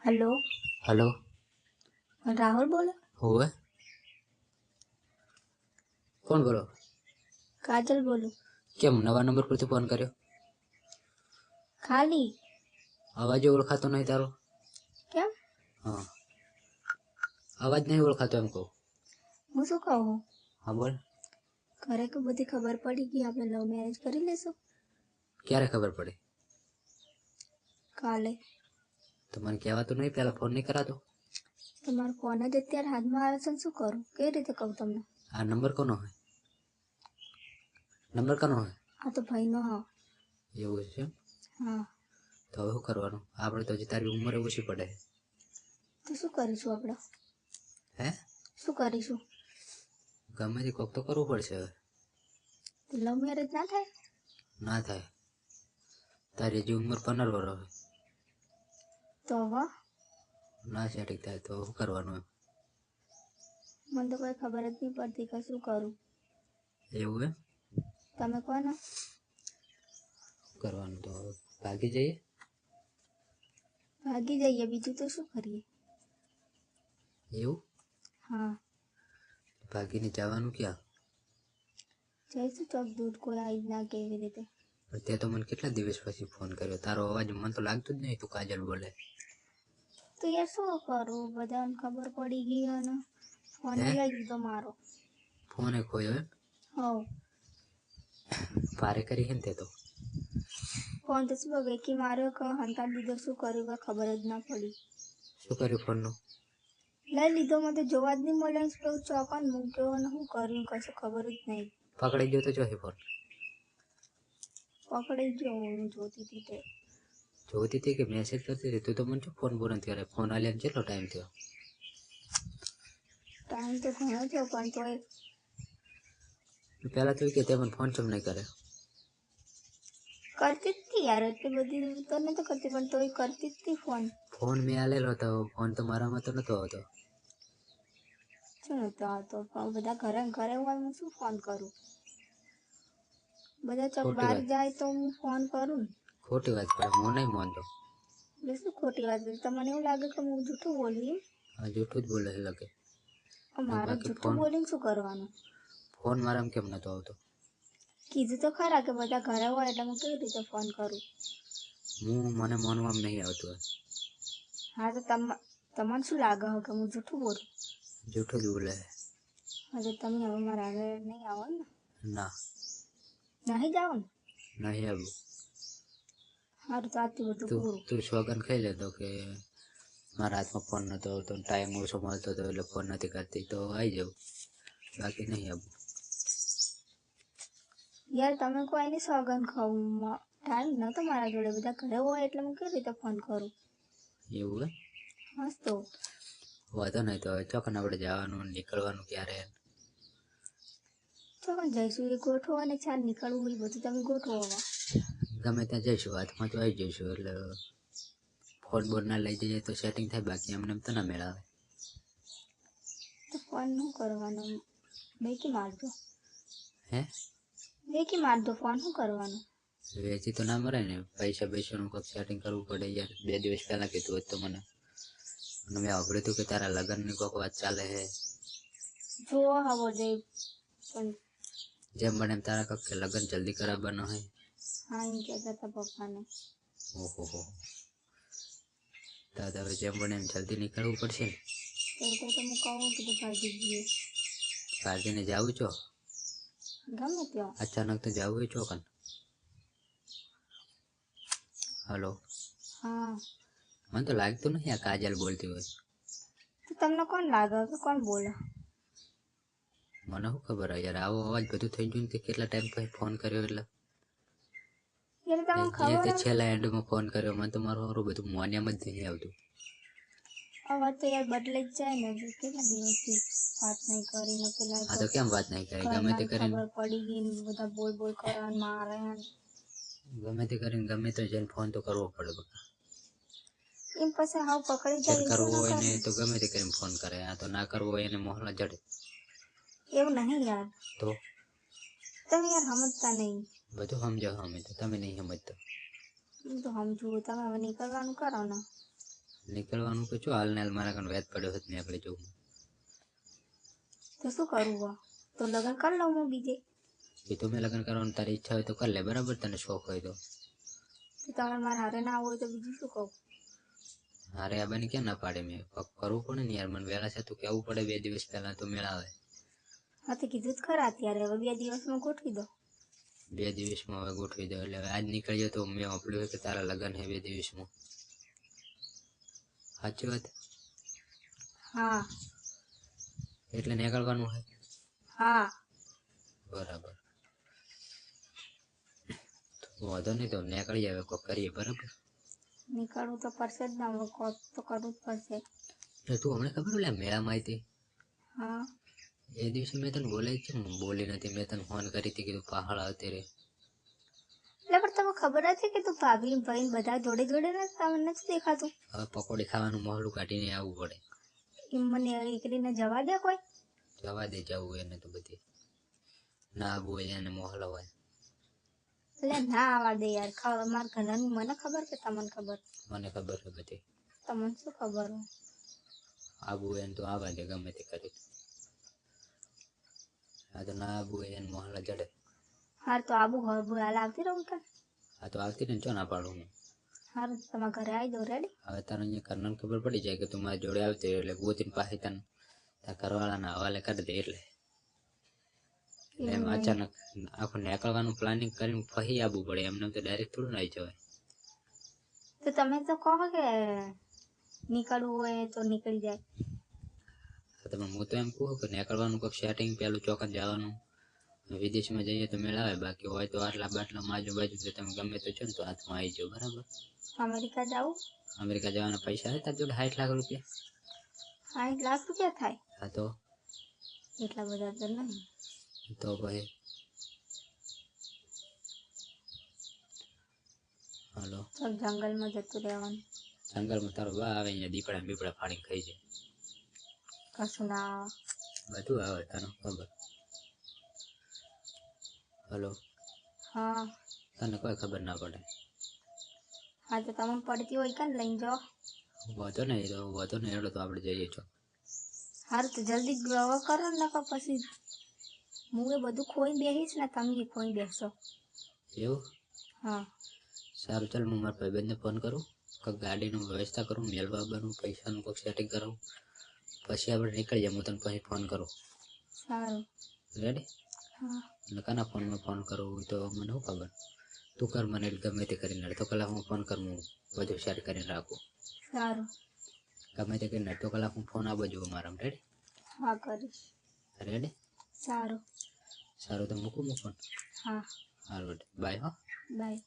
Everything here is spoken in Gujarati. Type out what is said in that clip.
हेलो। हेलो। राहुल बोले? हुए कौन बोलो? काजल बोलो। કેમ નવા નંબર પરથી ફોન કર્યો? खाली અવાજ ઓળખાતો નહીં તારો? क्या? હા, અવાજ નહીં ઓળખાતો એમ કહું. હું શું કહું? હા બોલ. ઘરે તો બધી ખબર પડી ગઈ, આપણે લવ મેરેજ કરી લેશું ક્યારે ખબર પડી? કાલે. તો મને કહેવાતું નહીં, પહેલા ફોન નહીં કરાતો? તમારો ફોન જ અત્યારે હાથમાં આવે છે ને શું કરું? કઈ રીતે કહું તમને? આ નંબર કોનો હોય? નંબર કોનો હોય? આ તો ભાઈનો. હા. એવું છે? હા. તો હવે શું કરવાનું? આપણે તો હજી તારી ઉંમર ઓછી પડે. તો શું કરીશું આપણે? હે? શું કરીશું? ગમે તે કોક તો કરવું પડશે હવે. લવ મેરેજ ના થાય? ના થાય. તારી હજી ઉંમર 15 વર્ષ હોય. તો હવે ના સેટિંગ થાય તો શું કરવાનું એમ? મને તો કોઈ ખબર જ નહીં પડતી કે શું કરું. એવું એમ? તમે કહો ને. શું કરવાનું? તો હવે ભાગી જઈએ. ભાગી જઈએ, બીજું તો શું કરીએ? એવું? હા. ભાગીને જવાનું ક્યાં? જઈશું ચોક દૂર, કોઈ આવી ના કે એવી રીતે. તે તો મને કેટલા દિવસ પછી ફોન કર્યો. તારો અવાજ મને તો લાગતું જ નહીં તું કાજલ બોલે. તો યાર શું કરું, બધાને ખબર પડી ગઈ અને ફોન હે? લઈ લીધો મારો. ફોને ખોયો એમ? હવ. ભારે કરી હે ને તે તો. ફોન તો શું વેકી માર્યો કે હંતાડ દીધો, શું કર્યું કે ખબર જ ના પડી. શું કર્યું ફોનનું? લઈ લીધો, મને તો જોવા જ નહીં મળે. પેલું ચોકન મૂક્યો અને શું કર્યું કશું ખબર જ નહીં. પકડાઈ ગયો તો ચોથી ફોન? પકડાઈ ગયો, હું જોતી હતી તે. જોતી હતી કે મેસેજ કરતી હતી? તું તો મને શું ફોન બોલ ત્યારે ફોન આલ્યા કેટલો ટાઈમ થયો? ટાઈમ તો ઘણો થયો પણ તોય પહેલા તો કે તે મને ફોન ચમ નહીં કરે. કરતી જ હતી યાર, એટલી બધી તો નતો કરતી પણ તોય કરતી જ હતી ફોન. ફોન મેં આલેલો હતો, ફોન તો મારામાં તો નતો આવતો. શું નતો આવતો? પણ બધા ઘરે ઘરે હોય, હું શું ફોન કરું? બધા ચોક ખોટી બહાર વાત. જાય તો હું ફોન કરું ને. ખોટી વાત પડે, હું નહીં માનતો. એટલે શું ખોટી વાત? તમને એવું લાગે કે હું જૂઠું બોલી? આ જૂઠું જ બોલે છે લાગે. મારે બાકી જૂઠું ફોન બોલીને શું કરવાનું? ફોન મારામાં કેમ નતો આવતો? કીધું તો ખરા કે બધા ઘરે હોય એટલે હું કેવી રીતે ફોન કરું? મને માનવામાં નહીં આવતું. હા તો તમને શું લાગે કે હું જૂઠું બોલું? જૂઠું જ બોલે. હા તો તમે હવે મારા આગળ નહીં આવો ને? ના, નહીં જાઓ ને? નહીં આવું. સારું તો આટલું બધું તું પૂરું. તું સ્વગન ખાઈ લેતો કે મારા હાથમાં ફોન નતો આવતો, ટાઈમ ઓછો મળતો હતો એટલે ફોન નથી કરતી, તો આવી જાઉં. બાકી નહીં આવું. યાર તમે કોઈ નહીં સોગન ખાવું, ટાઈમ નતો મારા જોડે, બધા ઘરે હોય એટલે હું કેવી રીતે ફોન કરું? એવું હે? મસ્ત તો વાંધો નહીં. તો હવે ચોકન આપણે જવાનું નીકળવાનું ક્યારે? ચોકન જઈશું એ ગોઠવો અને ચાલ નીકળવું એ બધું તમે ગોઠવો. હવે ગમે ત્યાં જઈશું, હાથમાં તો આવી જઈશું. એટલે ફોન બોન ના લઈ જઈએ તો સેટિંગ થાય, બાકી એમને એમ તો ના મેળાવે. તો ફોન શું કરવાનું? બેકી મારજો. હે? બેકી મારજો, ફોન શું કરવાનું? વેચી તો ના મરે ને. પૈસા પૈસાનું કંઈક સેટિંગ કરવું પડે યાર. 2 દિવસ પહેલા કીધું હોત તો મને. અને મેં સાંભળ્યું હતું કે તારા લગ્નની કોઈક વાત ચાલે છે. જોવો હવો જઈ પણ જેમ બને એમ તારા કંઈક લગ્ન જલ્દી કરાવવાનો હોય. હા એમ કહેતા હતા પપ્પાને. ઓહો. તો હવે જેમ બને એમ જલ્દી નીકળવું પડશે ને. તો હું કહું કે ભાગી જઈએ. ભાગીને જાવું છો? ગમે ત્યાં. અચાનક તો જવું હોય ચોકન. હલો. હા. મને તો લાગતું નહીં આ કાજલ બોલતી હોય. તો તમને કોણ લાગે કે કોણ બોલે? મને શું ખબર યાર, આવો અવાજ બધું થઈ ગયું કે કેટલા ટાઈમ પછી ફોન કર્યો એટલે એટલે તમને ખબર તે છેલ્લા એન્ડમાં ફોન કર્યો. મને તો મારું સારું બધું મોનિયામાં જ નહીં આવતું. હવે તો યાર બદલે જ જાય ને. કેટલા દિવસથી વાત નહીં કરીને પેલા આ તો કેમ વાત નહીં કરી? ગમે તે કરીને ખબર પડી ગઈ ને બધા બોલ કરે મારે. ગમે તો જઈને ફોન તો કરવો પડે બકા. એમ પછી હાવ પકડી ચેક જાય કરવો શું હોય ના ને કરે? તો ગમે તે કરીને ફોન કરે. આ તો ના કરવો હોય એને મોહલા જડે. એવું નહીં યાર. તો તમે યાર સમજતા નહીં. બધું સમજાવ અમે તો, તમે નહીં સમજતા. હું તો સમજુ. તમે હવે નીકળવાનું કરો ને. નીકળવાનું કે શું હાલ ને હાલ મારા કણ વેત પડ્યો હોત નીકળી જવું. તો શું કરવું હો? તો લગ્ન કરી લઉં હું બીજે. એ તો મેં લગ્ન કરવાનું તારી ઈચ્છા હોય તો કર લે, બરાબર, તને શોખ હોય તો. તો તમારે મારે હારે ના આવું હોય તો બીજું શું કહું? હારે આ બની ક્યાં ના પાડે, મેં કરવું પડે ને યાર, મને વહેલા છે તો કેવું પડે 2 દિવસ પહેલા તો મેળાવે. હા તો કીધું જ ખરા અત્યારે, હવે 2 દિવસમાં ગોઠવી દો. 2 દિવસમાં હવે ગોઠવી દો. એટલે આજ નીકળીએ તો મેં સાંભળ્યું કે તારા લગ્ન છે 2 દિવસમાં. સાચી વાત? હા. એટલે નીકળવાનું છે. હા. બરાબર, વાંધો નહીં, તો નીકળી આવે, કોક કરીએ, બરાબર. નીકળવું તો પડશે જ ને, હવે કોક તો કરવું જ પડશે. તું હમણાં ખબર ઓલા મેળામાં આવી હતી હા. એ દિવસે મેં તને બોલાવી છે, બોલી નથી. મેં તને ફોન કરી હતી, કીધું પહાડ આવતી રે. એટલે પણ તમને ખબર હતી કે તું ભાભી ભાઈ બધા જોડે જોડે ને તમને નથી દેખાતું? હવે પકોડી ખાવાનું મોહલું કાઢીને આવવું પડે. એમ મને એકલીને જવા દે કોઈ? જવા દે, જવું એને તો બધી ના આવવું હોય એને મોહલો હોય. એટલે ના આવવા દે યાર, મારા ઘરનું મને ખબર કે તમને ખબર? મને ખબર છે બધી. તમને શું ખબર હોય? આવવું હોય એને તો આવવા દે, ગમે તે કરી. આ તો ના આવવું હોય એને મોહલા જડે. હાર તો આબુ હોય હાલ આવતી રહું કે? આ તો આવતી ને ચો ના પાડું હું. હારું તમારા ઘરે આવી દઉં, રેડી? હવે તારે અહીંયા કરનાર ખબર પડી જાય કે તું મારી જોડે આવતી, એટલે ગોતીને પાસે તને તારા ઘરવાળાના હવાલે કરી દે. એટલે એમ અચાનક આખું નીકળવાનું પ્લાનિંગ કરીને ફહી આવવું પડે, એમને તો ડાયરેક્ટ થોડું આવી જવાય. તો તમે તો કહો કે નીકળવું હોય તો નીકળી જાય. તમે હું તો એમ કહું કે નીકળવાનું કોઈક સેટિંગ, પેલું ચોકન જવાનું. વિદેશમાં જઈએ તો મેળ આવે, બાકી હોય તો આટલા બાટલામાં આજુબાજુ તો તમે ગમે તો છો ને તો હાથમાં આવી જાઓ, બરાબર. અમેરિકા જાવું? અમેરિકા જવાના પૈસા આવે તાર જોડે 60 લાખ રૂપિયા? 60 લાખ રૂપિયા થાય? હા તો એટલા બધા તો નહીં. તો ભાઈ હાલો, તો જંગલમાં જતું રહેવાનું. જંગલમાં તારો બા આવે, અહીંયા દીપડા બીપડા ફાડીને ખાઈ જાય. કશું ના આવે. બધું આવે, તને ખબર. હલો. હા. તને કોઈ ખબર ના પડે. હા તો તમને પડતી હોય કાન લઈને જાઓ. વાંધો નહીં, તો વાંધો નહીં, એડો તો આપણે જઈએ છો. હારું તો જલ્દી ગ્રહ કરો ને, પછી હું એ બધું ખોઈ બેસીશ ને તમે ખોઈ બેસો. એવું? હા. સારું, ચાલ હું મારા ભાઈબંધને ફોન કરું, કંઈક ગાડીનું વ્યવસ્થા કરું, મેળવા આવવાનું, પૈસાનું કંઈક સેટિંગ કરાવું, પછી આપણે નીકળી જાય. હું તને પછી ફોન કરું. સારું. રેડી? હા. એટલે કાના ફોનમાં ફોન કરવું તો મને શું ખબર. તું કર, મને ગમે તે કરીને અડધો કલાક હું ફોન કરું, હું બધું શેર કરીને રાખું. સારું. ગમે તે કરીને અડધો કલાક હું ફોન આપો જોઉં મારા. રેડી? હા કરીશ. રેડી? સારું. સારું, તો મૂકું ફોન. હા. સારું, બાય. હા, બાય.